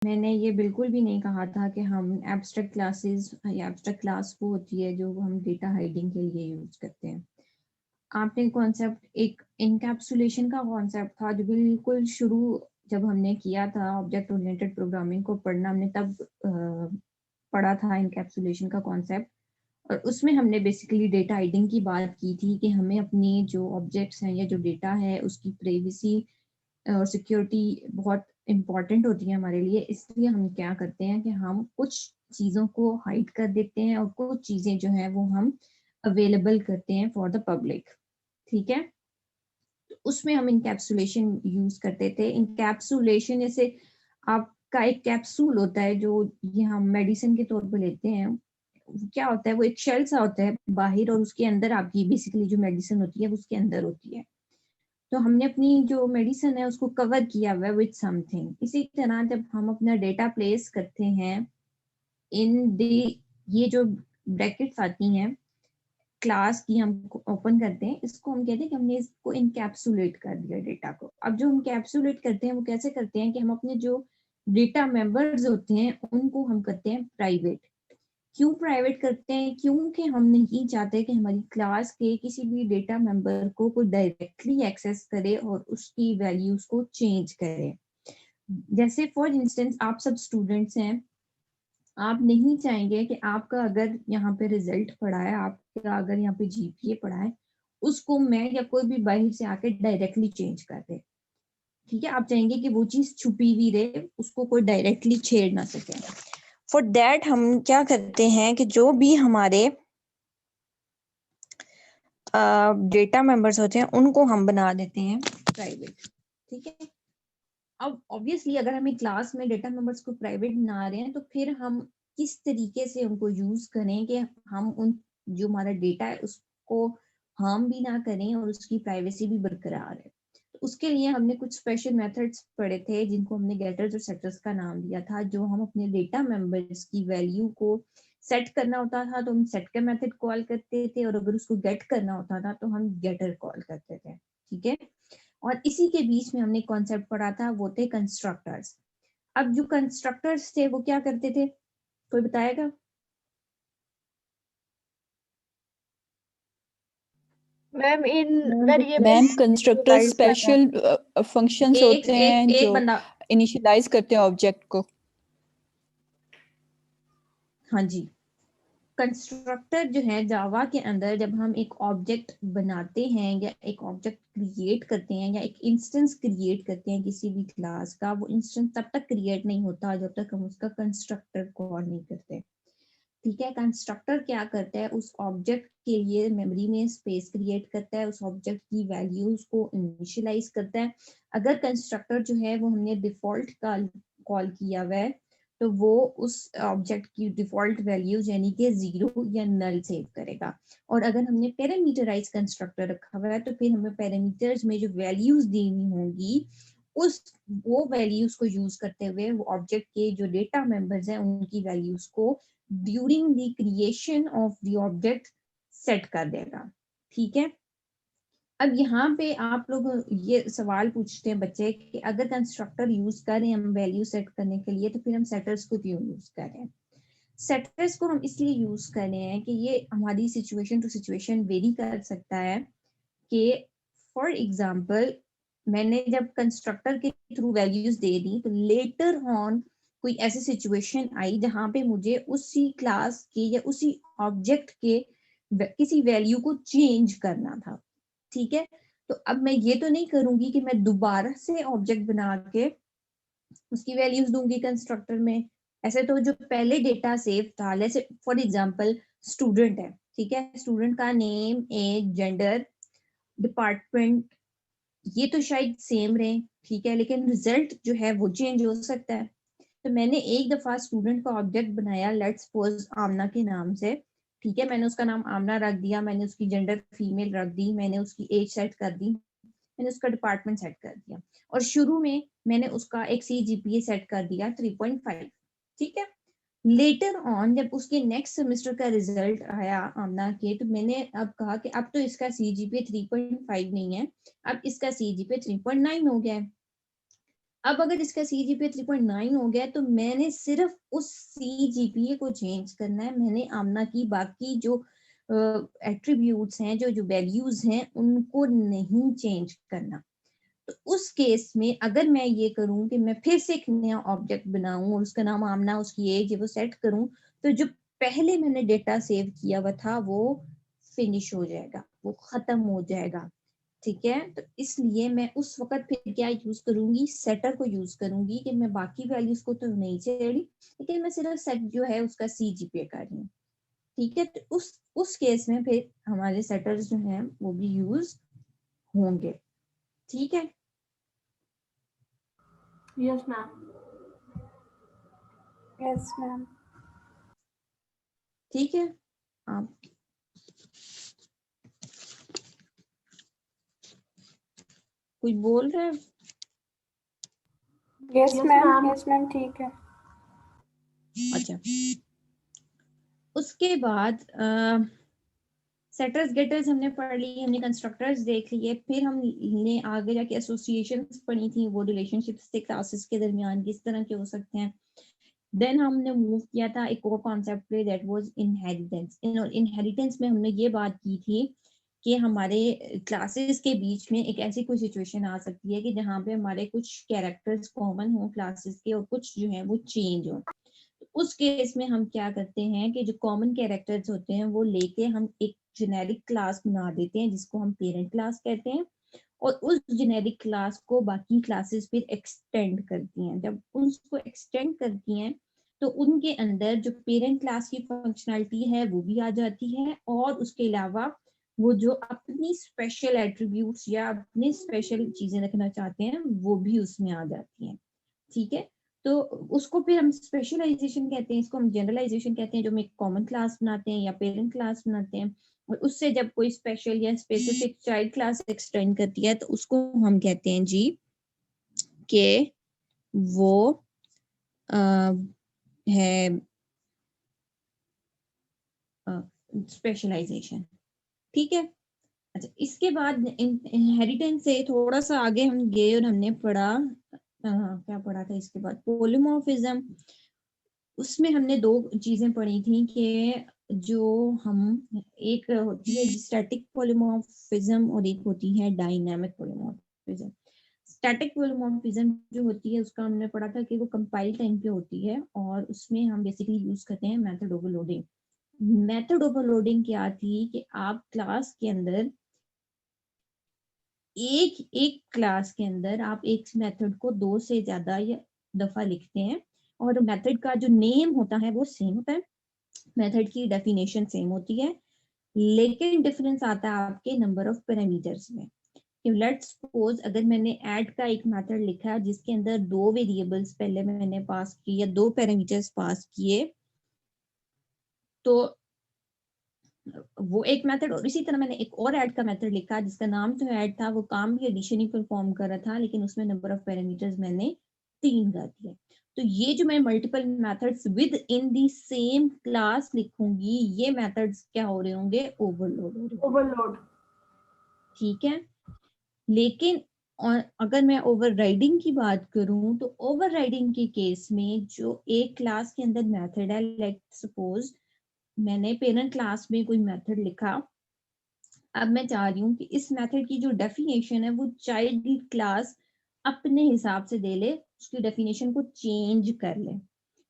मैंने ये बिल्कुल भी नहीं कहा था कि हम एब्स्ट्रैक्ट क्लासेस या एब्स्ट्रैक्ट क्लास वो होती है जो हम डेटा हाइडिंग के लिए यूज करते हैं। आपने कॉन्सेप्ट एक इनकैप्सुलेशन का कॉन्सेप्ट था जो बिल्कुल शुरू जब हमने किया था ऑब्जेक्ट ओरिएंटेड प्रोग्रामिंग को पढ़ना, हमने तब पढ़ा था इनकैप्सुलेशन का कॉन्सेप्ट। और उसमें हमने बेसिकली डेटा हाइडिंग की बात की थी कि हमें अपनी जो ऑब्जेक्ट्स हैं या जो डेटा है उसकी प्राइवेसी और सिक्योरिटी बहुत इम्पॉर्टेंट होती है हमारे लिए। इसलिए हम क्या करते हैं कि हम कुछ चीज़ों को हाइड कर देते हैं और कुछ चीज़ें जो हैं वो हम अवेलेबल करते हैं फॉर द पब्लिक। ठीक है, तो उसमें हम इनकैप्सुलेशन यूज करते थे। इनकैप्सुलेशन जैसे आपका एक कैप्सूल होता है जो ये हम मेडिसिन के तौर पर लेते हैं, क्या होता है वो एक शेल सा होता है बाहर और उसके अंदर आपकी बेसिकली जो मेडिसिन होती है वो उसके अंदर होती है। तो हमने अपनी जो मेडिसिन है उसको कवर किया हुआ है विद समथिंग। इसी तरह जब हम अपना डेटा प्लेस करते हैं इन द, ये जो ब्रैकेट्स आती हैं क्लास की हम ओपन करते हैं, इसको हम कहते हैं कि हमने इसको इनकैप्सुलेट कर दिया डेटा को। अब जो हम कैप्सुलेट करते हैं वो कैसे करते हैं कि हम अपने जो डेटा मेंबर्स होते हैं उनको हम करते हैं प्राइवेट। क्यों प्राइवेट करते हैं? क्योंकि हम नहीं चाहते कि हमारी क्लास के किसी भी डेटा मेंबर को कोई डायरेक्टली एक्सेस करे और उसकी वैल्यूज को चेंज करे। जैसे फॉर इंस्टेंस आप सब स्टूडेंट्स हैं, आप नहीं चाहेंगे कि आपका अगर यहाँ पे रिजल्ट पड़ा है, आपका अगर यहाँ पे जीपीए पड़ा है, उसको मैं या कोई भी बाहर से आके डायरेक्टली चेंज कर दे। ठीक है, आप चाहेंगे कि वो चीज छुपी हुई रहे, उसको कोई डायरेक्टली छेड़ ना सके। फॉर दैट हम क्या करते हैं कि जो भी हमारे डेटा मेंबर्स होते हैं उनको हम बना देते हैं प्राइवेट। ठीक है, अब ऑब्वियसली अगर हमें क्लास में डेटा मेंबर्स को प्राइवेट बना रहे हैं तो फिर हम किस तरीके से उनको यूज करें कि हम उन जो हमारा डेटा है उसको हार्म भी ना करें और उसकी प्राइवेसी भी बरकरार है। तो उसके लिए हमने कुछ स्पेशल मेथड्स पढ़े थे जिनको हमने गेटर्स और सेटर्स का नाम दिया था। जो हम अपने डेटा मेंबर्स की वैल्यू को सेट करना होता था तो हम सेट का मेथड कॉल करते थे, और अगर उसको गेट करना होता था तो हम गेटर कॉल करते थे। ठीक है, और इसी के बीच में हमने कॉन्सेप्ट पढ़ा था वो थे कंस्ट्रक्टर्स। अब जो कंस्ट्रक्टर्स थे वो क्या करते थे, कोई बताएगा? मैम इन मैम वेरिएबल्स कंस्ट्रक्टर इनिशियलाइज करना। स्पेशल फंक्शंस एक होते एक हैं एक जो बंदा, इनिशियलाइज करते हैं ऑब्जेक्ट को। हाँ जी, कंस्ट्रक्टर जो है जावा के अंदर जब हम एक ऑब्जेक्ट बनाते हैं या एक ऑब्जेक्ट क्रिएट करते हैं या एक इंस्टेंस क्रिएट करते हैं किसी भी क्लास का, वो इंस्टेंस तब तक क्रिएट नहीं होता जब तक हम उसका कंस्ट्रक्टर कॉल नहीं करते। ठीक है, कंस्ट्रक्टर क्या करता है, उस ऑब्जेक्ट के लिए मेमोरी में स्पेस क्रिएट करता है, उस ऑब्जेक्ट की वैल्यूज को इनिशियलाइज करता है। अगर कंस्ट्रक्टर जो है वो हमने डिफॉल्ट का कॉल किया हुआ है तो वो उस ऑब्जेक्ट की डिफॉल्ट वैल्यूज यानी कि 0 या नल सेव करेगा। और अगर हमने पैरामीटराइज कंस्ट्रक्टर रखा हुआ है तो फिर हमें पैरामीटर्स में जो वैल्यूज देनी होंगी उस वो वैल्यूज को यूज करते हुए वो ऑब्जेक्ट के जो डेटा मेंबर्स हैं उनकी वैल्यूज को during the creation of the object set कर देगा। ठीक है, अब यहाँ पे आप लोग ये सवाल पूछते हैं बच्चे कि अगर कंस्ट्रक्टर यूज करें हम वैल्यू सेट करने के लिए तो फिर हम सेटर्स को क्यों यूज करें? सेटर्स को हम इसलिए यूज कर रहे हैं कि ये हमारी सिचुएशन टू सिचुएशन वेरी कर सकता है। कि फॉर एग्जाम्पल मैंने जब कंस्ट्रक्टर के थ्रू वैल्यूज दे दी तो लेटर ऑन कोई ऐसी सिचुएशन आई जहां पे मुझे उसी क्लास के या उसी ऑब्जेक्ट के किसी वैल्यू को चेंज करना था। ठीक है, तो अब मैं ये तो नहीं करूंगी कि मैं दोबारा से ऑब्जेक्ट बना के उसकी वैल्यूज दूंगी कंस्ट्रक्टर में। ऐसे तो जो पहले डेटा सेव था, जैसे फॉर एग्जांपल स्टूडेंट है, ठीक है, स्टूडेंट का नेम, एज, जेंडर, डिपार्टमेंट, ये तो शायद सेम रहे। ठीक है, लेकिन रिजल्ट जो है वो चेंज हो सकता है। तो मैंने एक दफा स्टूडेंट का ऑब्जेक्ट बनाया, लेट्स सपोज आमना के नाम से। ठीक है, मैंने उसका नाम आमना रख दिया, मैंने उसकी जेंडर फीमेल रख दी, मैंने उसकी एज सेट कर दी, मैंने उसका डिपार्टमेंट सेट कर दिया, और शुरू में मैंने उसका एक CGPA सेट कर दिया 3.5। ठीक है, लेटर ऑन जब उसके नेक्स्ट सेमेस्टर का रिजल्ट आया आमना के, तो मैंने अब कहा कि अब तो इसका CGPA 3.5 नहीं है, अब इसका CGPA 3.9 हो गया है। अब अगर इसका CGPA 3.9 हो गया तो मैंने सिर्फ उस CGPA को चेंज करना है, मैंने आमना की बाकी जो एट्रीब्यूट्स हैं, जो जो वैल्यूज हैं, उनको नहीं चेंज करना। तो उस केस में अगर मैं ये करूं कि मैं फिर से एक नया ऑब्जेक्ट बनाऊं और उसका नाम आमना, उसकी एज वो सेट करूं, तो जो पहले मैंने डेटा सेव किया हुआ था वो फिनिश हो जाएगा, वो खत्म हो जाएगा। ठीक है, तो इसलिए मैं उस वक्त फिर क्या यूज करूंगी, सेटर को यूज करूंगी कि मैं बाकी वैल्यूज को तो नहीं चढ़ी, लेकिन मैं सिर्फ सेट जो है उसका CGPA कर रही हूँ। ठीक है, तो उस केस में फिर हमारे सेटर्स जो हैं वो भी यूज होंगे। ठीक है, यस मैम। Yes ma'am. ठीक है। आप कोई बोल रहा है? Yes Yes, ma'am, ma'am. Yes ma'am, ठीक है। अच्छा, उसके बाद सेटर्स गेटर्स हमने पढ़ ली, हमने कंस्ट्रक्टर्स देख लिए, फिर हमने आगे जाके एसोसिएशंस पढ़ी थी, वो रिलेशनशिप्स थे क्लासेस के दरमियान किस तरह के हो सकते हैं। देन हमने मूव किया था एक और कॉन्सेप्ट पे, दैट वाज इनहेरिटेंस। इनहेरिटेंस में हमने ये बात की थी कि हमारे क्लासेस के बीच में एक ऐसी कोई सिचुएशन आ सकती है कि जहाँ पे हमारे कुछ कैरेक्टर्स कॉमन हो क्लासेस के और कुछ जो है वो चेंज हो। उस केस में हम क्या करते हैं कि जो कॉमन कैरेक्टर्स होते हैं वो लेके हम एक जेनेरिक क्लास बना देते हैं जिसको हम पेरेंट क्लास कहते हैं, और उस जेनेरिक क्लास को बाकी क्लासेस फिर एक्सटेंड करती हैं। जब उसको एक्सटेंड करती हैं तो उनके अंदर जो पेरेंट क्लास की फंक्शनैलिटी है वो भी आ जाती है, और उसके अलावा वो जो अपनी स्पेशल एट्रीब्यूट्स या अपनी स्पेशल चीजें रखना चाहते हैं वो भी उसमें आ जाती हैं। ठीक है, तो उसको फिर हम स्पेशलाइजेशन कहते हैं, इसको हम जनरलाइजेशन कहते हैं, जो हम एक कॉमन क्लास बनाते हैं या पेरेंट क्लास बनाते हैं, और उससे जब कोई स्पेशल या स्पेसिफिक चाइल्ड क्लास एक्सटेंड करती है तो उसको हम कहते हैं जी कि वो आ, है स्पेशलाइजेशन। ठीक है, अच्छा, इसके बाद इनहेरिटेंस से थोड़ा सा आगे हम गए और हमने पढ़ा क्या पढ़ा था इसके बाद, पोलिमॉर्फिज्म। उसमें हमने दो चीजें पढ़ी थी कि जो हम, एक होती है स्टैटिक पॉलीमॉर्फिज्म और एक होती है डायनामिक पॉलीमॉर्फिज्म। स्टैटिक पॉलीमॉर्फिज्म जो होती है उसका हमने पढ़ा था कि वो कंपाइल टाइम पे होती है, और उसमें हम बेसिकली यूज करते हैं मेथड ओवरलोडिंग। मेथड ओवरलोडिंग क्या थी कि आप क्लास के अंदर एक एक क्लास के अंदर आप एक मेथड को दो से ज्यादा या दफा लिखते हैं, और मेथड का जो नेम होता है वो सेम होता है, मेथड की डेफिनेशन सेम होती है, लेकिन डिफरेंस आता है आपके नंबर ऑफ पैरामीटर्स में। लेट्स सपोज अगर मैंने ऐड का एक मेथड लिखा जिसके अंदर दो वेरिएबल्स पहले मैंने पास किए या दो पैरामीटर्स पास किए, तो वो एक मेथड, और इसी तरह मैंने एक और ऐड का मेथड लिखा जिसका नाम जो ऐड था वो काम भी एडिशन ही परफॉर्म कर रहा था, लेकिन उसमें नंबर ऑफ पैरामीटर्स मैंने 3 कर दिए। तो ये जो मैं multiple methods with in the same class लिखूंगी, ये मेथड्स क्या हो रहे होंगे, ओवरलोड हो रहे होंगे। Overload. ठीक है, लेकिन और अगर मैं ओवरराइडिंग की बात करूं तो ओवरराइडिंग के केस में जो एक क्लास के अंदर मेथड है, लाइक सपोज मैंने पेरेंट क्लास में कोई मेथड लिखा, अब मैं चाह रही हूँ कि इस मेथड की जो डेफिनेशन है वो चाइल्ड क्लास अपने हिसाब से दे ले, उसकी डेफिनेशन को चेंज कर ले।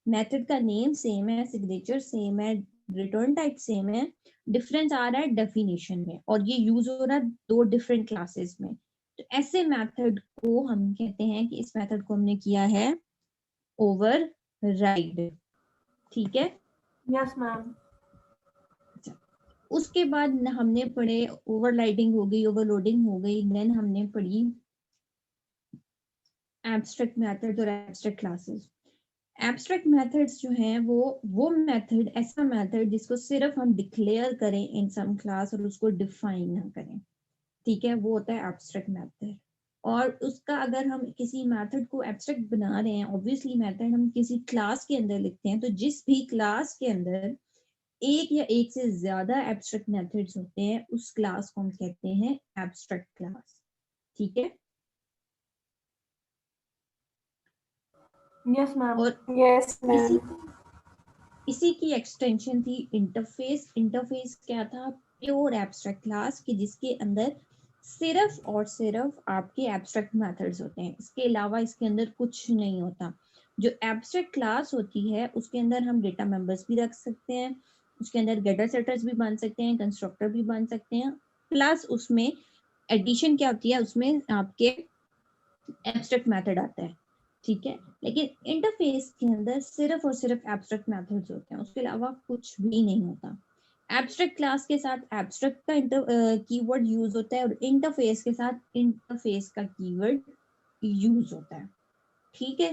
मेथड का नेम सेम है, सिग्नेचर सेम है, रिटर्न टाइप सेम है, डिफरेंस आ रहा है डेफिनेशन में, और ये यूज हो रहा है दो डिफरेंट क्लासेस में। तो ऐसे मेथड को हम कहते हैं कि इस मेथड को हमने किया है ओवरराइड। ठीक है, Yes, ma'am. अच्छा, उसके बाद हमने पढ़े ओवरराइडिंग हो गई, ओवरलोडिंग हो गई, देन हमने पढ़ी एब्स्ट्रैक्ट मेथड और एब्स्ट्रैक्ट क्लासेस। एब्स्ट्रैक्ट मेथड्स जो हैं वो मेथड, ऐसा मेथड जिसको सिर्फ हम डिक्लेयर करें इन सम क्लास और उसको डिफाइन ना करें। ठीक है, वो होता है एब्स्ट्रैक्ट मेथड। और उसका अगर हम किसी मेथड को एब्स्ट्रैक्ट बना रहे हैं, ऑब्वियसली मेथड हम किसी क्लास के अंदर लिखते हैं, तो जिस भी क्लास के अंदर एक या एक से ज्यादा एब्स्ट्रैक्ट मेथड्स होते हैं उस क्लास को हम कहते हैं एब्स्ट्रैक्ट क्लास। ठीक है, Yes, ma'am. और Yes, इसी ma'am. इसी की एक्सटेंशन थी इंटरफेस। इंटरफेस क्या था? प्योर एब्स्ट्रैक्ट क्लास कि जिसके अंदर सिर्फ और सिर्फ आपके एब्स्ट्रैक्ट मेथड्स होते हैं, इसके अलावा इसके अंदर कुछ नहीं होता। जो एब्स्ट्रैक्ट क्लास होती है उसके अंदर हम डेटा मेंबर्स भी रख सकते हैं, उसके अंदर गेटर सेटर्स भी बन सकते हैं, कंस्ट्रक्टर भी बन सकते हैं, प्लस उसमें एडिशन क्या होती है, उसमें आपके एब्स्ट्रैक्ट मेथड आता है, ठीक है। लेकिन इंटरफेस के अंदर सिर्फ और सिर्फ एब्स्ट्रैक्ट मेथड्स होते हैं, उसके अलावा कुछ भी नहीं होता। एब्स्ट्रैक्ट क्लास के साथ एब्स्ट्रैक्ट का कीवर्ड यूज होता है और इंटरफेस के साथ इंटरफेस का कीवर्ड यूज होता है, ठीक है।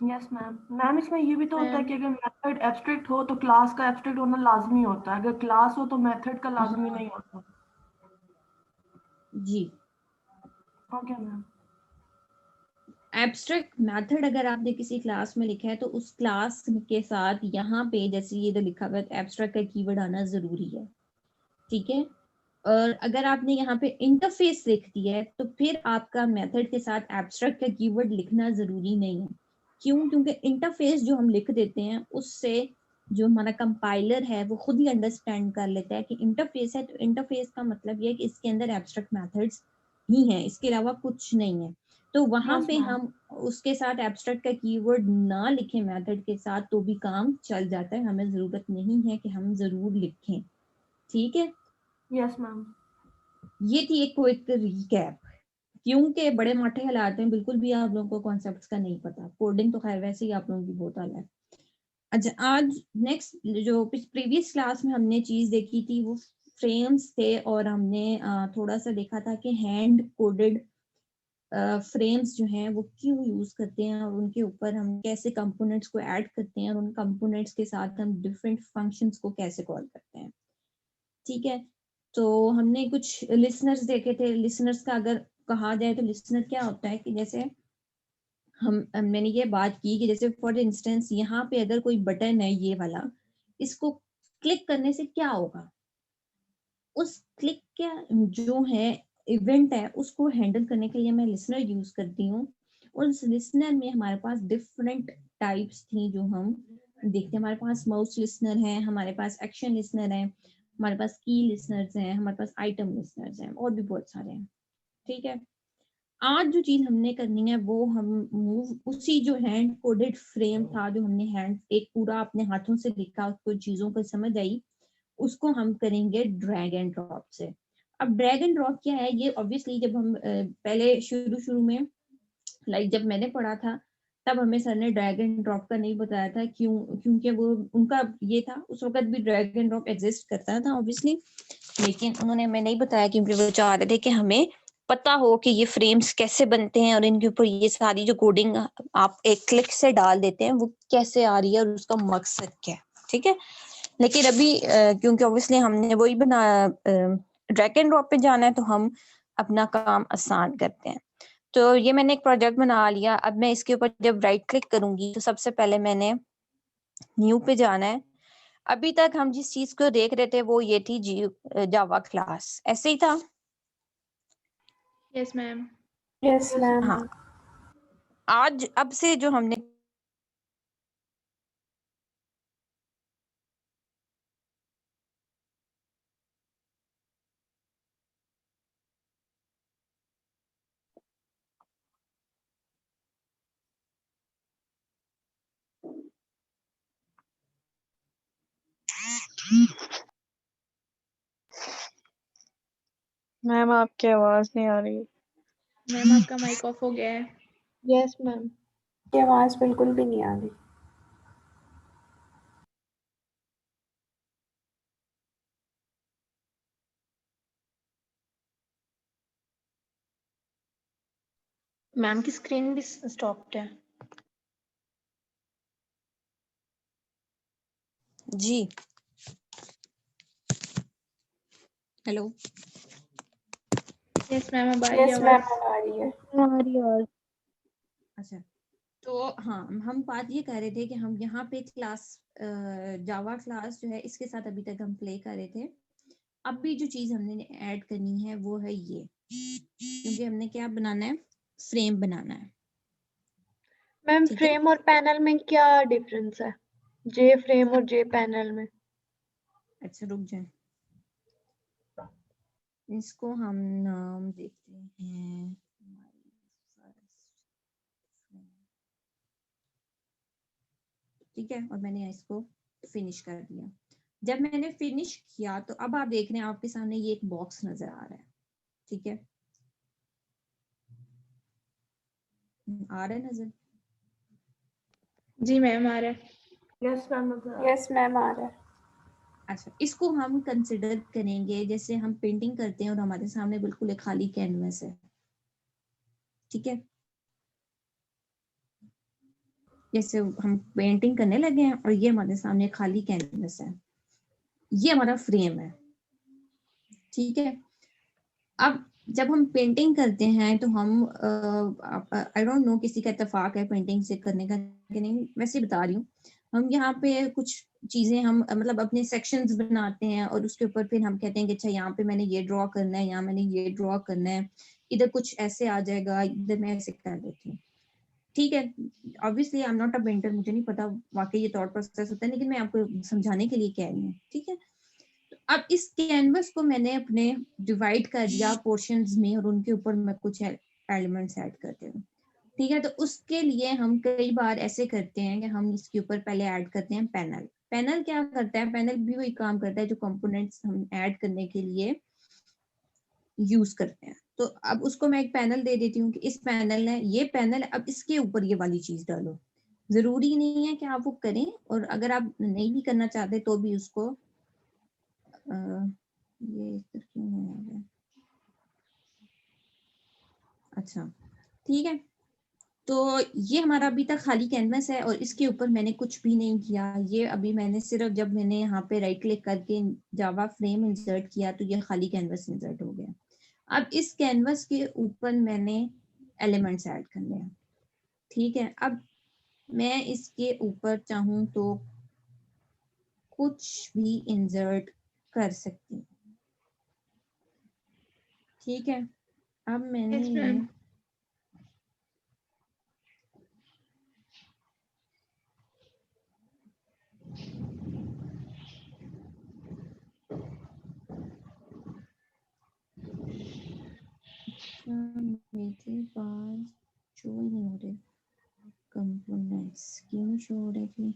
Yes ma'am. मैम इसमें ये भी तो होता है मैम कि अगर मेथड एब्स्ट्रैक्ट हो तो क्लास का एब्स्ट्रैक्ट होना लाजमी होता है, अगर क्लास हो तो मेथड का लाजमी हाँ नहीं होता। जी, ओके मैम। एब्स्ट्रैक्ट मेथड अगर आपने किसी क्लास में लिखा है तो उस क्लास के साथ यहाँ पे जैसे ये तो लिखा हुआ है एब्स्ट्रैक्ट का कीवर्ड आना जरूरी है, ठीक है। और अगर आपने यहाँ पे इंटरफेस लिख दिया है तो फिर आपका मेथड के साथ एब्स्ट्रैक्ट का कीवर्ड लिखना जरूरी नहीं है। क्यों? क्योंकि इंटरफेस जो हम लिख देते हैं उससे जो हमारा कंपाइलर है वो खुद ही अंडरस्टैंड कर लेता है कि इंटरफेस है, तो इंटरफेस का मतलब ये है कि इसके अंदर एब्स्ट्रैक्ट मेथड्स ही हैं, इसके अलावा कुछ नहीं है। तो वहां यस पे मैम। हम उसके साथ एब्स्ट्रैक्ट का कीवर्ड ना लिखें मेथड के साथ तो भी काम चल जाता है, हमें जरूरत नहीं है कि हम जरूर लिखें, ठीक है। Yes ma'am. ये थी एक क्विक रिकैप, क्योंकि बड़े माठे हालात हैं, बिल्कुल भी आप लोगों को कॉन्सेप्ट्स का नहीं पता। कोडिंग तो खैर वैसे ही आप लोगों की बहुत आला है। अच्छा, आज नेक्स्ट जो प्रीवियस क्लास में हमने चीज देखी थी वो फ्रेम्स थे, और हमने थोड़ा सा देखा था कि हैंड कोडेड फ्रेम्स जो हैं वो क्यों यूज करते हैं और उनके ऊपर हम कैसे कंपोनेंट्स को ऐड करते हैं और उन कंपोनेंट्स के साथ हम डिफरेंट फंक्शंस को कैसे कॉल करते हैं, ठीक है। तो हमने कुछ लिसनर्स देखे थे। लिसनर्स का अगर कहा जाए तो लिसनर क्या होता है कि जैसे मैंने ये बात की कि जैसे फॉर इंस्टेंस यहाँ पे अगर कोई बटन है ये वाला, इसको क्लिक करने से क्या होगा, उस क्लिक का जो है इवेंट है उसको हैंडल करने के लिए मैं लिसनर यूज करती हूँ। और उस लिसनर में हमारे पास डिफरेंट टाइप्स थी जो हम देखते हैं। हमारे पास माउस लिसनर है, हमारे पास एक्शन लिसनर है, हमारे पास की लिसनर्स हैं, हमारे पास आइटम लिसनर्स हैं, और भी बहुत सारे हैं, ठीक है। आज जो चीज हमने करनी है वो हम मूव उसी जो हैंड कोडेड फ्रेम था, जो हमने हैंड एक पूरा अपने हाथों से लिखा, उसको चीजों को समझ आई, उसको हम करेंगे ड्रैग एंड ड्रॉप से। अब ड्रैग एंड ड्रॉप क्या है, ये ऑब्वियसली जब हम पहले शुरू शुरू में जब मैंने पढ़ा था तब हमें सर ने ड्रैग एंड ड्रॉप का नहीं बताया था। क्यों? क्योंकि वो उनका ये था, उस वक्त भी ड्रैग एंड ड्रॉप एग्जिस्ट करता था ऑब्वियसली, लेकिन उन्होंने हमें नहीं बताया क्योंकि वो चाह रहे थे कि हमें पता हो कि ये फ्रेम्स कैसे बनते हैं और इनके ऊपर ये सारी जो कोडिंग आप एक क्लिक से डाल देते हैं वो कैसे आ रही है और उसका मकसद क्या है, ठीक है। लेकिन अभी क्योंकि ऑब्वियसली हमने वही बनाया, ड्रैग एंड ड्रॉप पे जाना है, तो हम अपना काम आसान करते हैं। तो ये मैंने एक प्रोजेक्ट बना लिया। अब मैं इसके ऊपर जब राइट क्लिक करूंगी तो सबसे पहले मैंने न्यू पे जाना है। अभी तक हम जिस चीज को देख रहे थे वो ये थी जावा क्लास, ऐसे ही था। Yes, ma'am. Yes Yes, ma'am. हाँ, आज अब से जो हमने मैम आपकी आवाज नहीं आ रही। मैम आपका माइक ऑफ हो गया है। Yes ma'am. की आवाज बिल्कुल भी नहीं आ रही। मैम की स्क्रीन भी स्टॉप्ड है। जी, हेलो, यस मैम अब आ रही है यस मैम आवाज। अब आ रही है। आ रही है आवाज। अच्छा। तो हाँ, हम बात ये कर रहे थे कि हम यहाँ पे क्लास जावा क्लास जो है इसके साथ अभी तक हम प्ले कर रहे थे। अब भी जो चीज हमने ऐड करनी है वो है ये, क्योंकि हमने क्या बनाना है, फ्रेम बनाना है, मैम ठीक है। फ्रेम और पैनल में क्या डिफरेंस है? जे फ्रेम और जे पैनल में? अच्छा रुक जाए, इसको हम नाम देते हैं ठीक है, और मैंने इसको फिनिश कर दिया। जब मैंने फिनिश किया तो अब आप देख रहे हैं आपके सामने ये एक बॉक्स नजर आ रहा है। ठीक है, आ रहा है नजर? जी मैम आ रहा है। Yes ma'am. यस मैम आ रहा है। अच्छा, इसको हम कंसिडर करेंगे जैसे हम पेंटिंग करते हैं और हमारे सामने बिल्कुल एक खाली कैनवस है। ठीक है, जैसे हम पेंटिंग करने लगे हैं और ये हमारे सामने खाली कैनवस है, ये हमारा फ्रेम है। ठीक है, अब जब हम पेंटिंग करते हैं तो हम आई डोंट नो किसी का इत्तेफाक है पेंटिंग से करने का कि नहीं, वैसे ही बता रही हूँ। हम यहाँ पे कुछ चीजें हम मतलब अपने सेक्शंस बनाते हैं और उसके ऊपर फिर हम कहते हैं कि अच्छा यहाँ पे मैंने ये ड्रॉ करना है, यहाँ मैंने ये ड्रॉ करना है, इधर कुछ ऐसे आ जाएगा, इधर मैं ऐसे कर देती हूँ। ठीक है, obviously I am not a painter, मुझे नहीं पता वाकई ये थॉट प्रोसेस होता है, लेकिन मैं आपको समझाने के लिए कह रही हूँ। ठीक है, अब इस कैनवस को मैंने अपने डिवाइड कर दिया पोर्शंस में और उनके ऊपर मैं कुछ एलिमेंट्स ऐड करती हूँ। ठीक है, तो उसके लिए हम कई बार ऐसे करते हैं कि हम इसके ऊपर पहले ऐड करते हैं पैनल। पैनल क्या करता है? पैनल भी वही काम करता है जो कंपोनेंट्स हम ऐड करने के लिए यूज करते हैं। तो अब उसको मैं एक पैनल दे देती हूँ कि इस पैनल है, ये पैनल, अब इसके ऊपर ये वाली चीज डालो। जरूरी नहीं है कि आप वो करें, और अगर आप नहीं भी करना चाहते तो भी उसको ये इधर क्यों नहीं आ रहा है? अच्छा ठीक है, तो ये हमारा अभी तक खाली कैनवस है और इसके ऊपर मैंने कुछ भी नहीं किया। ये अभी मैंने सिर्फ जब मैंने यहाँ पे राइट क्लिक करके जावा फ्रेम इंसर्ट किया तो ये खाली कैनवस इंसर्ट हो गया। अब इस कैनवस के ऊपर मैंने एलिमेंट्स ऐड करने हैं। ठीक है, अब मैं इसके ऊपर चाहूँ तो कुछ भी इंसर्ट कर सकती हूँ। ठीक है, अब मैंने यस मैम। मेरे पास शो ही नहीं हो रहे कंपोनेंट्स, क्यों शो हो रहे थे?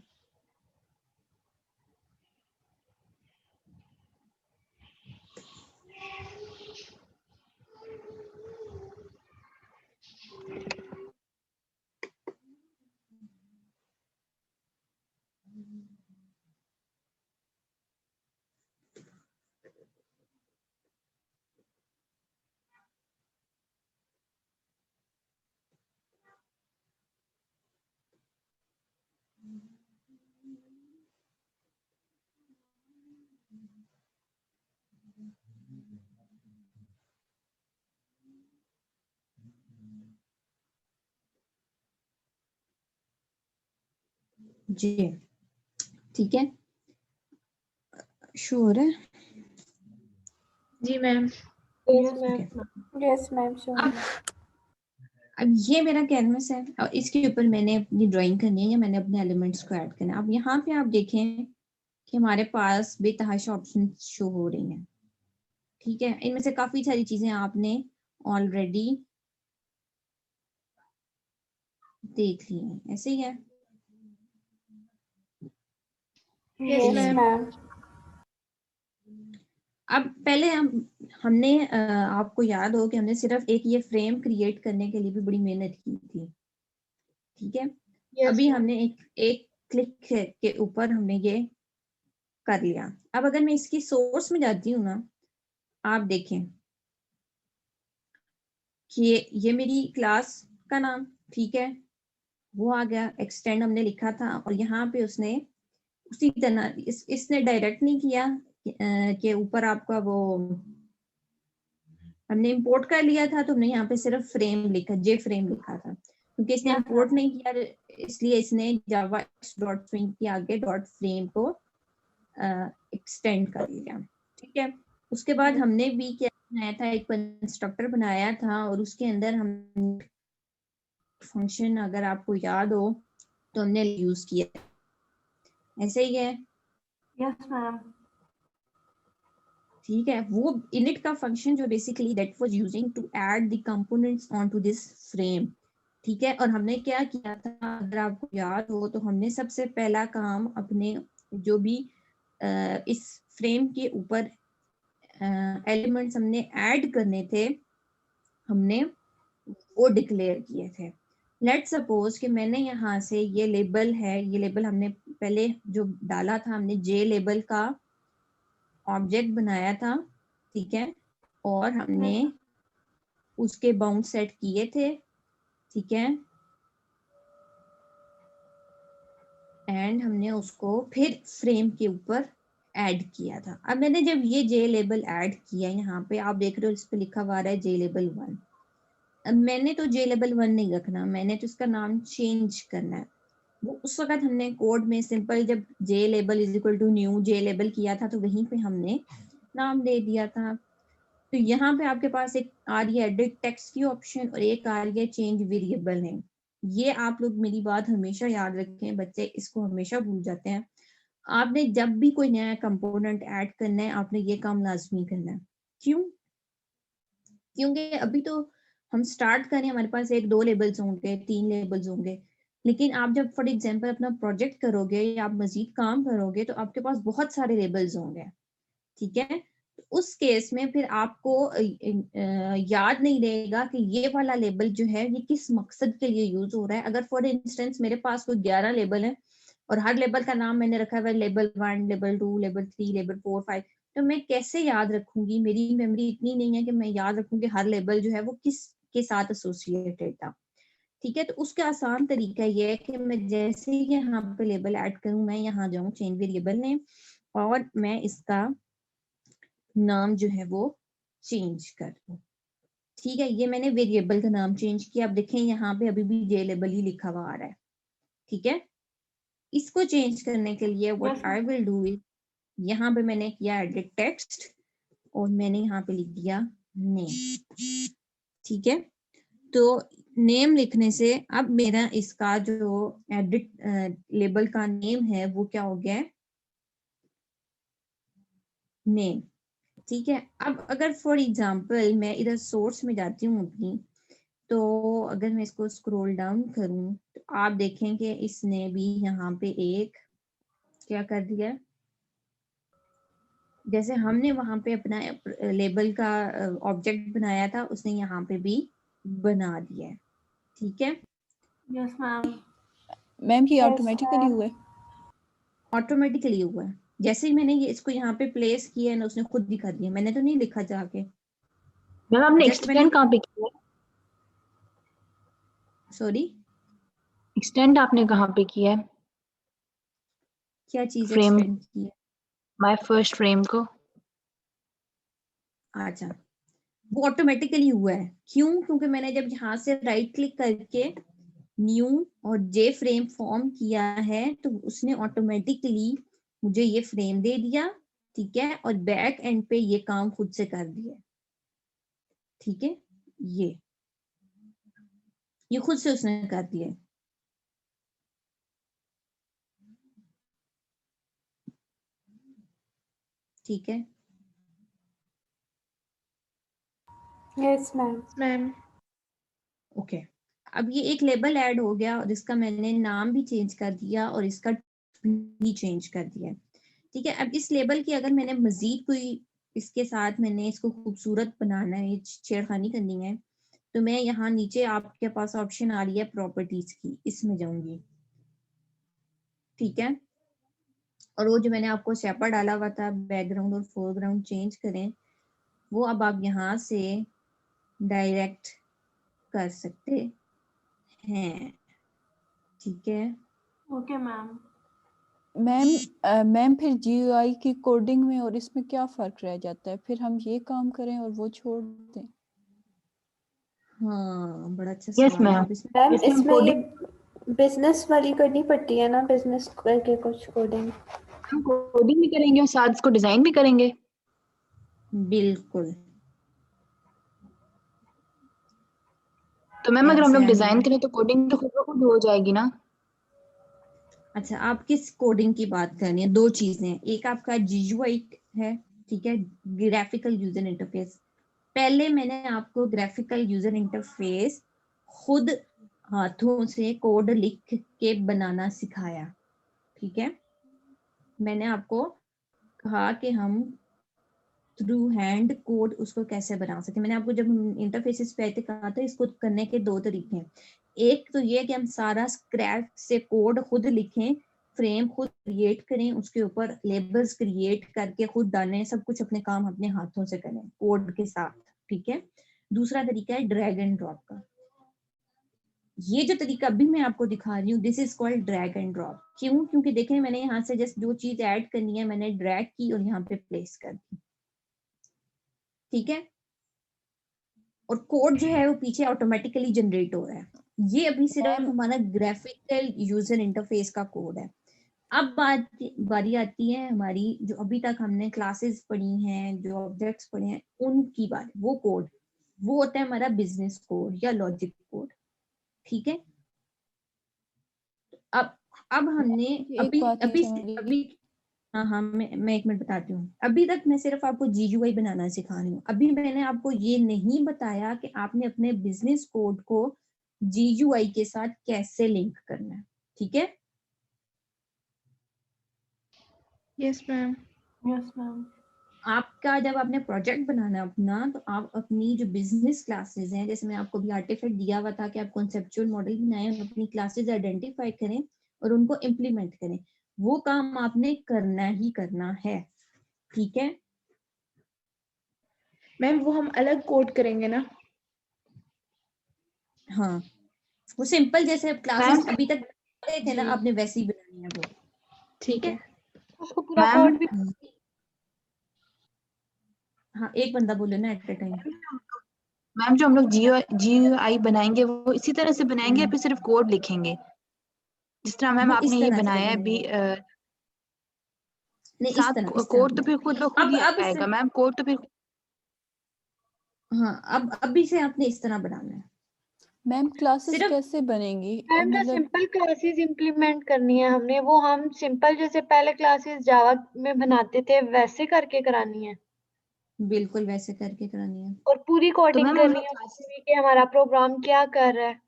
जी ठीक है, शो हो रहा है? जी ma'am. Yes ma'am. Okay, yes ma'am sure. अब ये मेरा कैनवस है और इसके ऊपर मैंने अपनी ड्राइंग करनी है या मैंने अपने एलिमेंट्स को ऐड करना है। अब यहाँ पे आप देखें कि हमारे पास बेतहाशा ऑप्शन शो हो रही हैं। ठीक है, इनमें से काफी सारी चीजें आपने ऑलरेडी देख ली हैं, ऐसे ही है। Yes yes ma'am. मैम। अब पहले हमने आपको याद हो कि हमने सिर्फ एक ये फ्रेम क्रिएट करने के लिए भी बड़ी मेहनत की थी। ठीक है, यस अभी मैम। हमने एक क्लिक के ऊपर हमने ये कर लिया। अब अगर मैं इसकी सोर्स में जाती हूँ ना, आप देखें कि ये मेरी क्लास का नाम, ठीक है, वो आ गया, एक्सटेंड हमने लिखा था और यहाँ पे उसने उसी तरह इसने डायरेक्ट नहीं किया कि ऊपर आपका वो हमने इंपोर्ट कर लिया था तो हमने यहाँ पे सिर्फ फ्रेम लिखा, जे फ्रेम लिखा था, क्योंकि इसने Yes, इंपोर्ट नहीं किया इसलिए इसने जावा डॉट स्विंग के आगे डॉट फ्रेम को एक्सटेंड कर लिया। ठीक है, उसके बाद हमने भी क्या बनाया था, एक कंस्ट्रक्टर बनाया था और उसके अंदर हम फंक्शन अगर आपको याद हो तो हमने यूज किया, ऐसे ही है। Yes ma'am. ठीक है, वो init का फंक्शन जो basically that was using to add the components onto this frame. ठीक है, और हमने क्या किया था, अगर आपको याद हो तो हमने सबसे पहला काम अपने जो भी इस फ्रेम के ऊपर एलिमेंट्स हमने ऐड करने थे, हमने वो डिक्लेयर किए थे। लेट्स सपोज कि मैंने यहाँ से ये लेबल है, ये लेबल हमने पहले जो डाला था, हमने जे लेबल का ऑब्जेक्ट बनाया था। ठीक है, और हमने उसके बाउंड सेट किए थे। ठीक है, एंड हमने उसको फिर फ्रेम के ऊपर ऐड किया था। अब मैंने जब ये जे लेबल ऐड किया, यहाँ पे आप देख रहे हो इस पे लिखा हुआ है जे लेबल 1। अब मैंने तो जे लेबल 1 नहीं रखना, मैंने तो इसका नाम चेंज करना है। वो उस वक्त हमने कोड में सिंपल जब J label is equal to new J label किया था तो वहीं पे हमने नाम दे दिया था। तो यहाँ पे आपके पास एक आ रही है एडिट टेक्स्ट की ऑप्शन और एक आ रही है चेंज वेरिएबल है। ये आप लोग मेरी बात हमेशा याद रखें, बच्चे इसको हमेशा भूल जाते हैं। आपने जब भी कोई नया कंपोनेंट ऐड करना है, आपने ये काम लाजमी करना है। क्यों? क्योंकि अभी तो हम स्टार्ट करें, हमारे पास 1-2 लेबल्स होंगे, 3 लेबल्स होंगे, लेकिन आप जब फॉर एग्जांपल अपना प्रोजेक्ट करोगे या आप मजीद काम करोगे तो आपके पास बहुत सारे लेबल्स होंगे। ठीक है, तो उस केस में फिर आपको याद नहीं रहेगा कि ये वाला लेबल जो है ये किस मकसद के लिए यूज हो रहा है। अगर फॉर इंस्टेंस मेरे पास कोई 11 लेबल है और हर लेबल का नाम मैंने रखा है लेबल 1, लेबल 2, लेबल 3, लेबल 4, 5, तो मैं कैसे याद रखूंगी? मेरी मेमोरी इतनी नहीं है कि मैं याद रखूंगी हर लेबल जो है वो किस के साथ एसोसिएटेड था। ठीक है, तो उसका आसान तरीका ये है कि मैं जैसे ही यहाँ पे लेबल ऐड करूं, मैं यहाँ जाऊं चेंज वेरिएबल नेम और मैं इसका नाम जो है वो चेंज कर दूं। ठीक है, ये मैंने वेरिएबल का नाम चेंज किया। अब देखें यहाँ पे अभी भी जे लेबल ही लिखा हुआ आ रहा है। ठीक है, इसको चेंज करने के लिए what I will do is, यहाँ पे मैंने किया एडिट टेक्स्ट और मैंने यहाँ पे लिख दिया नेम। ठीक है, तो नेम लिखने से अब मेरा इसका जो एडिट लेबल का नेम है वो क्या हो गया है? नेम। ठीक है, अब अगर फॉर एग्जांपल मैं इधर सोर्स में जाती हूँ अपनी, तो अगर मैं इसको स्क्रॉल डाउन करूं तो आप देखें कि इसने भी यहाँ पे एक क्या कर दिया, जैसे हमने वहां पे अपना लेबल का ऑब्जेक्ट बनाया था उसने यहाँ पे भी बना दिया है। ठीक है, यस मैम। मैम ये ऑटोमेटिकली हुआ है? ऑटोमेटिकली हुआ है। जैसे ही मैंने ये इसको यहाँ पे प्लेस किया है ना, उसने खुद दिखा दिया, मैंने तो नहीं लिखा जाके। मैम आपने जस्ट मैंने, एक्सटेंड कहाँ पे किया है? सॉरी एक्सटेंड आपने कहाँ पे किया है? क्या चीज फ्रेम, एक्सटेंड की है? माय फर्स्ट फ्रेम को। अच्छा, वो ऑटोमेटिकली हुआ है। क्यों? क्योंकि मैंने जब यहाँ से राइट क्लिक करके न्यू और जे फ्रेम फॉर्म किया है तो उसने ऑटोमेटिकली मुझे ये फ्रेम दे दिया। ठीक है, और बैक एंड पे ये काम खुद से कर दिया। ठीक है, ये खुद से उसने कर दिया। ठीक है, यस मैम। Ma'am okay. अब ये एक लेबल ऐड हो गया और इसका मैंने नाम भी चेंज कर दिया और इसका भी चेंज कर दिया। ठीक है, अब इस लेबल की अगर मैंने मजीद कोई इसके साथ मैंने इसको खूबसूरत बनाना है, छेड़खानी करनी है, तो मैं यहाँ नीचे आपके पास ऑप्शन आ रही है प्रॉपर्टीज की, इसमें जाऊंगी। ठीक है, और वो जो मैंने आपको शेपर डाला हुआ था बैकग्राउंड और फोरग्राउंड चेंज करें, वो अब आप यहाँ से डायरेक्ट कर सकते हैं। ठीक है, ओके मैम। मैम फिर जीयूआई की कोडिंग में और इसमें क्या फर्क रह जाता है? फिर हम ये काम करें और वो छोड़ दें? हाँ बड़ा अच्छा यस सवाल है। मैम। अब इसमें मैम इसमें हम इसमें ये कोडिंग बिजनेस वाली करनी पड़ती है ना, बिजनेस करके कुछ कोडिंग। हम कोडिंग भी करेंगे और साथ इसको डिजाइन भी करेंगे। बिल्कुल तो मैम अगर हम लोग डिजाइन assembly। करें तो कोडिंग तो खुद ब खुद हो जाएगी ना? अच्छा, आप किस कोडिंग की बात कर रही हैं? दो चीजें हैं, एक आपका GUI है, ठीक है, ग्राफिकल यूजर इंटरफेस। पहले मैंने आपको ग्राफिकल यूजर इंटरफेस खुद हाथों से कोड लिख के बनाना सिखाया, ठीक है। मैंने आपको कहा कि हम थ्रू हैंड कोड उसको कैसे बना सकते हैं। मैंने आपको जब इंटरफेसेस पे आए थे कहा था इसको करने के दो तरीके हैं। एक तो ये कि हम सारा स्क्रैच से कोड खुद लिखें, फ्रेम खुद क्रिएट करें, उसके ऊपर लेबल्स क्रिएट करके खुद डालें, सब कुछ अपने काम अपने हाथों से करें कोड के साथ, ठीक है। दूसरा तरीका है ड्रैग एंड ड्रॉप का। ये जो तरीका अभी मैं आपको दिखा रही हूँ, this is called drag and drop. क्यों? क्योंकि देखें मैंने यहाँ से जस्ट जो चीज ऐड करनी है मैंने ड्रैग की और यहाँ पे प्लेस कर दी, ठीक है। और कोड जो है वो पीछे ऑटोमेटिकली जनरेट हो रहा है। ये अभी सिर्फ हमारा ग्राफिकल यूजर इंटरफेस का कोड है। अब बारी आती है हमारी जो अभी तक हमने क्लासेस पढ़ी हैं, जो ऑब्जेक्ट्स पढ़े हैं, उनकी बात। वो कोड वो होता है हमारा बिजनेस कोड या लॉजिक कोड, ठीक है। अब हमने एक अभी बात नहीं अभी समझी। अभी हाँ, मैं एक मिनट बताती हूँ। अभी तक मैं सिर्फ आपको GUI बनाना सिखा रही हूँ। अभी मैंने आपको ये नहीं बताया कि आपने अपने बिजनेस कोड को GUI के साथ कैसे लिंक करना है, ठीक है। Yes ma'am. Yes ma'am. आपका जब आपने प्रोजेक्ट बनाना है अपना, तो आप अपनी जो बिजनेस क्लासेस हैं, जैसे मैं आपको भी आर्टिफैक्ट दिया हुआ था कि आप कॉन्सेप्चुअल मॉडल बनाएं और अपनी क्लासेस आइडेंटिफाई करें और उनको इम्प्लीमेंट करें। वो काम आपने करना ही करना है, ठीक है। मैम वो हम अलग कोड करेंगे ना? हाँ, वो सिंपल जैसे क्लासेस मैम अभी तक बनाए थे ना, जी। आपने वैसे ही बनानी है वो, ठीक है। उसको पूरा मैम कोड भी हाँ, एक बंदा बोले ना एट ए टाइम। मैम जो हम लोग GUI बनाएंगे वो इसी तरह से बनाएंगे या फिर सिर्फ कोड लिखेंगे? जिस तरह मैम वो इस आपने ये तरह से बनाया है बनेंगे। नहीं, इस साथ तरह कोड तो फिर खुद ब खुद ही आ अब से जाएगा मैम, कोड तो फिर। हाँ, अब अभी से आपने इस तरह बनाना है मैम क्लासेस सिर्फ। कैसे बनेंगी? मैम जो मतलब सिंपल क्लासेस इम्प्लीमेंट करनी है हमने, वो हम सिंपल जैसे पहले क्लासेस जावा में बनाते थे वैसे करके करानी है बिल्कुल वैसे करके करानी है। और पूरी तो कोडिंग मैम हम करनी लोग है क्लासेस उसमें कि हमारा प्रोग्राम क्या कर रहा है,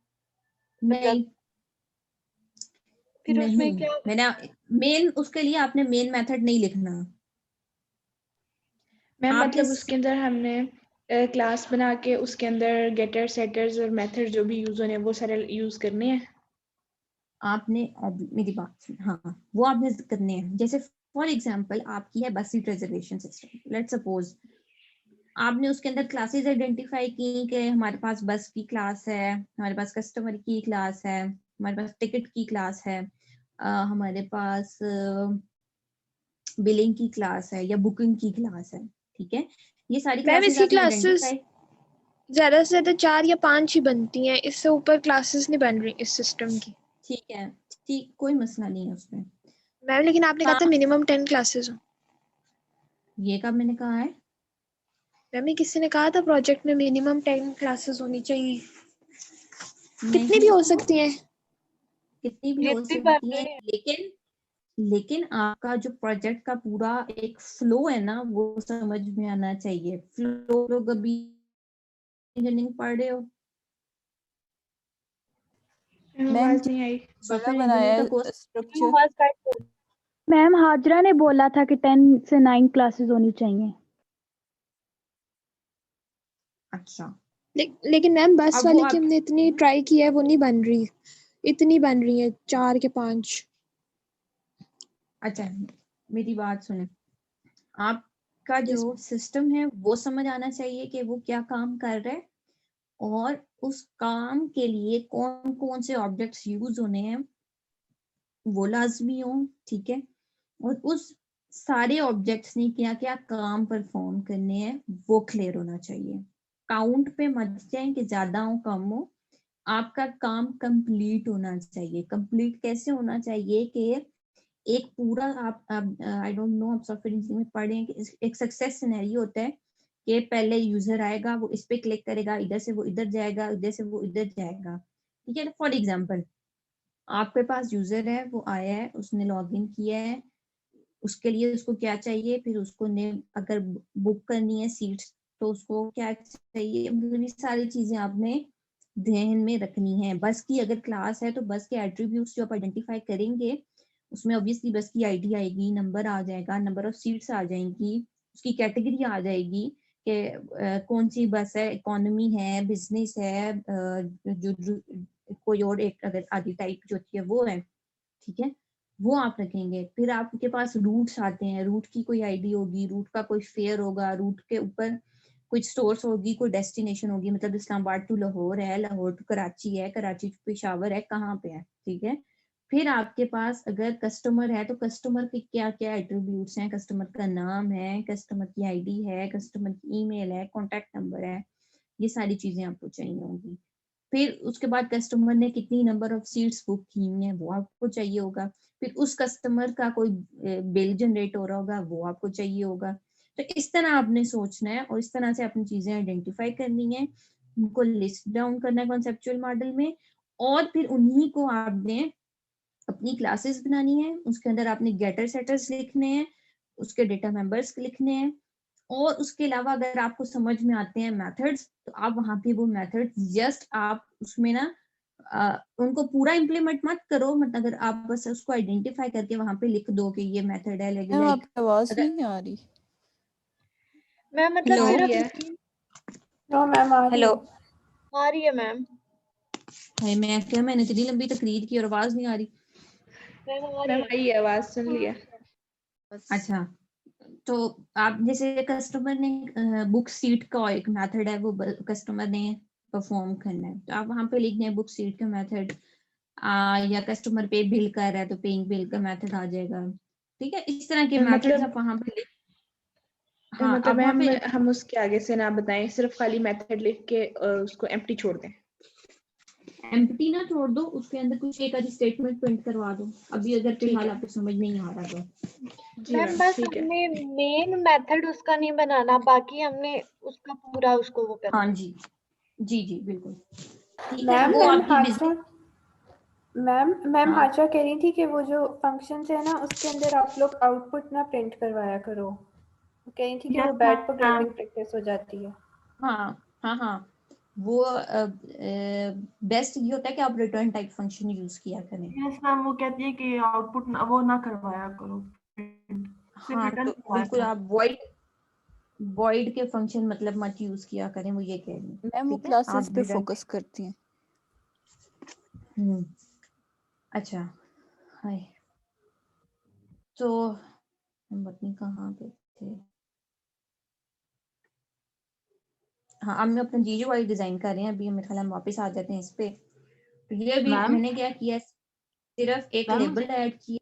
नहीं मतलब फिर नहीं, उसमें क्या। मैंने मेन उसके लिए आपने मेन मेथड नहीं लिखना। मैम आपने मतलब उसके अंदर हमने क्लास बना के उसके अंदर गेटर सेटर्स और मेथड जो भी यूज होने वो सारे यूज करने हैं। आपने मेरी बात सुन, हाँ वो आपने करने हैं। जैसे फॉर एग्जांपल आपकी है बस seat reservation system, let's suppose आपने उसके अंदर क्लासेस आइडेंटिफाई की कि हमारे पास बस की क्लास है, हमारे पास कस्टमर की क्लास है, हमारे पास टिकट की क्लास है, हमारे पास बिलिंग की क्लास है या बुकिंग की क्लास है, ठीक है। ये सारी मैम क्लासेस इसकी आपने क्लासेस आइडेंटिफाई। ज्यादा से ज्यादा 4 या 5 ही बनती हैं, इससे ऊपर क्लासेस नहीं बन रही इस सिस्टम की। ठीक है, ठीक, कोई मसला नहीं है उसमें। मैम लेकिन आपने कहा था काम मिनिमम 10 क्लासेस हो। ये कब मैंने कहा है? मैम ये किसी ने कहा था प्रोजेक्ट में मिनिमम 10 क्लासेस होनी चाहिए। कितनी भी नहीं, हो सकती हैं। कितनी भी हो जितनी बन सकती है, रही है लेकिन आपका जो प्रोजेक्ट का पूरा एक फ्लो है ना, वो समझ में आना चाहिए। फ्लो लोग अभी इंजीनियरिंग पढ़ रहे हो, मैम मैम आवाज नहीं आई। बड़ा सॉफ्टवेयर बनाया इंजीनियरिंग का है कोर्स। स्ट्रक्चर। आवाज कट हो मैम हाजरा ने बोला था कि 10 से 9 क्लासेस होनी चाहिए। अच्छा, लेकिन मैम बस अब वो वाले की आप हमने इतनी ट्राई की है वो नहीं बन रही। इतनी बन रही है 4 के 5। अच्छा, मेरी बात सुने। आपका यस। जो सिस्टम है वो समझ आना चाहिए कि वो क्या काम कर रहा है और उस काम के लिए कौन कौन से ऑब्जेक्ट्स यूज होने हैं वो लाजमी हो, ठीक है। और उस सारे ऑब्जेक्ट्स ने क्या क्या काम परफॉर्म करने हैं वो क्लियर होना चाहिए। काउंट पे मत जाएं कि ज्यादा हो कम हो, आपका काम कंप्लीट होना चाहिए। कंप्लीट कैसे होना चाहिए कि एक पूरा आप आई डोंट नो आप सॉफ्टवेयर इंजीनियरिंग में पढ़े हैं कि एक सक्सेस सिनेरियो होता है कि पहले यूजर आएगा, वो इस पे क्लिक करेगा, इधर से वो इधर जाएगा, इधर से वो इधर जाएगा, ठीक है ना। फॉर एग्जाम्पल आपके पास यूजर है, वो आया है, उसने लॉग इन किया है, उसके लिए उसको क्या चाहिए, फिर उसको ने अगर बुक करनी है सीट्स तो उसको क्या चाहिए, मतलब ये सारी चीजें आपने ध्यान में रखनी है। बस की अगर क्लास है तो बस के एट्रीब्यूट्स जो आप आइडेंटिफाई करेंगे उसमें ऑब्वियसली बस की आईडी आएगी, नंबर आ जाएगा, नंबर ऑफ सीट्स आ जाएंगी, उसकी कैटेगरी आ जाएगी कि कौन सी बस है, इकोनॉमी है, बिजनेस है, जो कोई और एक अगर आदि टाइप जो होती है वो है, ठीक है, वो आप रखेंगे। फिर आपके पास रूट्स आते हैं, रूट की कोई आईडी होगी, रूट का कोई फेयर होगा, रूट के ऊपर कुछ स्टोर्स होगी, कोई डेस्टिनेशन होगी, मतलब इस्लामाबाद टू लाहौर है, लाहौर टू कराची है, कराची टू पेशावर है, कहाँ पे है, ठीक है। फिर आपके पास अगर कस्टमर है तो कस्टमर के क्या क्या एट्रीब्यूट्स हैं, कस्टमर का नाम है, कस्टमर की आईडी है, कस्टमर की ईमेल है, कॉन्टैक्ट नंबर है, ये सारी चीजें आपको चाहिए होंगी। फिर उसके बाद कस्टमर ने कितनी नंबर ऑफ सीट्स बुक की हुई हैं वो आपको चाहिए होगा। फिर उस कस्टमर का कोई बिल जनरेट हो रहा होगा वो आपको चाहिए होगा। तो इस तरह आपने सोचना है और इस तरह से अपनी चीजें आइडेंटिफाई करनी है, उनको लिस्ट डाउन करना है कॉन्सेप्चुअल मॉडल में, और फिर उन्हीं को आपने अपनी क्लासेस बनानी है, उसके अंदर आपने गेटर सेटर्स लिखने हैं, उसके डेटा मेंबर्स लिखने हैं, और उसके अलावा अगर आपको समझ में आते हैं मेथड्स तो आप वहां पे वो मेथड्स जस्ट आप उसमें ना उनको पूरा इम्प्लीमेंट मत करो, मतलब अगर आप बस उसको आइडेंटिफाई करके वहां पे लिख दो कि ये मेथड है, मैम लाइक आपकी आवाज अगर नहीं आ रही। मैम मतलब आ सिर्फ रही है। नो मैम आ रही हेलो, है। आ रही है मैम। मैंने इतनी लंबी तकरीर की और आवाज नहीं आ रही। मैम आ रही मैम है। आई है, आवाज सुन लिया। अच्छा, तो आप जैसे कस्टमर ने बुक सीट का एक मेथड है, वो कस्टमर ने परफॉर्म करना है, तो आप वहां पे लिख दें बुक सीट का मेथड, या कस्टमर पे बिल कर रहा है तो पेइंग बिल का मेथड आ जाएगा, ठीक है। इस तरह के मेथड्स आप वहां पे हाँ मतलब आप वहां मैम पे हम उसके आगे से ना बताएं, सिर्फ खाली मेथड लिख के उसको एम्प्टी छोड़ दें। एम्प्टी ना छोड़ दो, उसके अंदर कुछ एक आधी स्टेटमेंट प्रिंट करवा दो, अभी अगर ठीक फिलहाल है आपको समझ नहीं आ रहा तो। जी मैम मैम, बस ठीक है। हमने मेन मेथड उसका नहीं बनाना, बाकी हमने उसका पूरा उसको वो करना हाँ है। जी जी जी बिल्कुल, ठीक है, मैम वो मैम आपकी हाजा बिजनेस। मैम हाँ हाजा कह रही थी कि वो जो फंक्शंस है ना उसके अंदर आप लोग आउटपुट ना प्रिंट करवाया करो, वो कह रही थी कि वो yes bad ma'am. Programming practice हो जाती है। हाँ हाँ हाँ, वो बेस्ट ये होता है कि आप रिटर्न टाइप फंक्शन यूज किया करें। यस मैम, वो कहती है कि आउटपुट वो ना करवाया करो, सिर्फ हाँ रिटर्न तो करवाया बिल्कुल करो। आप वॉइड के फंक्शन मतलब मत यूज किया करें, वो ये कह रही है, मैम वो ठीक है। क्लासेस आप पे रिटर्न फोकस करती हैं। अच्छा, हाय, तो हम अपनी कहाँ पे थे, हाँ अब मैं अपना GUI डिजाइन कर रहे हैं, अभी मेरे ख्याल हम वापस आ जाते हैं इस पे। तो ये अभी मैम मैंने क्या किया, सिर्फ एक मैम लेबल मुझे ऐड किया।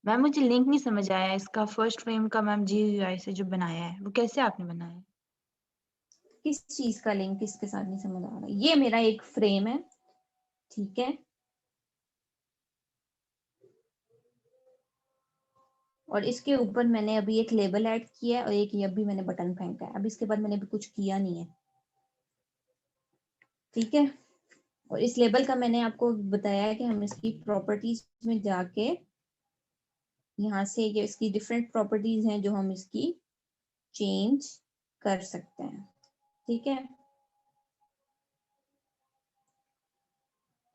मैम मुझे लिंक नहीं समझ आया इसका, फर्स्ट फ्रेम का मैम GUI से जो बनाया है वो कैसे आपने बनाया है? किस चीज का लिंक किसके साथ नहीं समझ आ रहा, ये मेरा एक फ्रेम है, ठीक है, और इसके ऊपर मैंने अभी एक लेबल ऐड किया है और एक ये अभी मैंने बटन फेंका है, अब इसके बाद मैंने अभी कुछ किया नहीं है, ठीक है। और इस लेबल का मैंने आपको बताया है कि हम इसकी प्रॉपर्टीज में जाके यहाँ से ये इसकी डिफरेंट प्रॉपर्टीज हैं जो हम इसकी चेंज कर सकते हैं, ठीक है।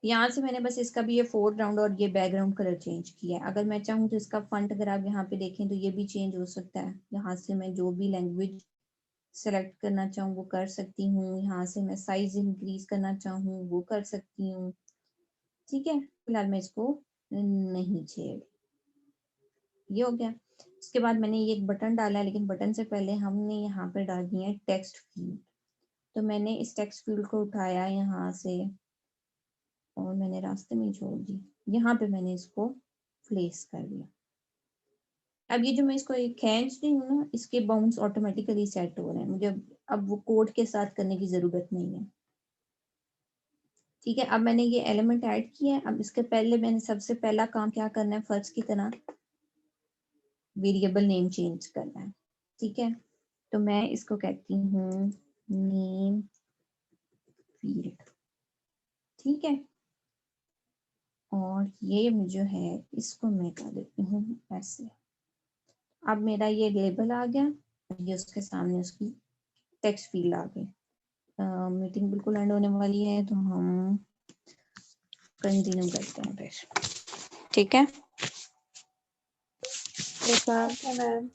यहाँ से मैंने बस इसका भी ये फोरग्राउंड और ये बैकग्राउंड कलर चेंज किया है। अगर मैं चाहूँ तो इसका फंट अगर आप यहाँ पे देखें तो ये भी चेंज हो सकता है, यहाँ से मैं जो भी लैंग्वेज सेलेक्ट करना चाहूँ वो कर सकती हूँ, यहाँ से मैं साइज इंक्रीज करना चाहूँ वो कर सकती हूँ, ठीक है। फिलहाल मैं इसको नहीं छेड़, ये हो गया। इसके बाद मैंने ये एक बटन डाला है, लेकिन बटन से पहले हमने यहाँ पे डालनी है टेक्स्ट फील्ड, तो मैंने इस टेक्स्ट फील्ड को उठाया यहाँ से और मैंने रास्ते में छोड़ दी, यहाँ पे मैंने इसको प्लेस कर दिया। अब ये जो मैं इसको खींच रही हूँ ना, इसके बाउंड्स ऑटोमेटिकली सेट हो रहे हैं, मुझे अब वो कोड के साथ करने की जरूरत नहीं है, ठीक है। अब मैंने ये एलिमेंट ऐड किया है, अब इसके पहले मैंने सबसे पहला काम क्या करना है, फर्स्ट की तरह वेरिएबल नेम चेंज करना है, ठीक है। तो मैं इसको कहती हूँ नेम फील्ड, ठीक है। और ये जो है इसको मैं कर देती हूँ ऐसे। अब मेरा ये लेबल आ गया, ये उसके सामने उसकी टेक्स्ट फील्ड आ गई। मीटिंग बिल्कुल एंड होने वाली है तो हम कंटिन्यू करते हैं फिर, ठीक है। Okay ma'am.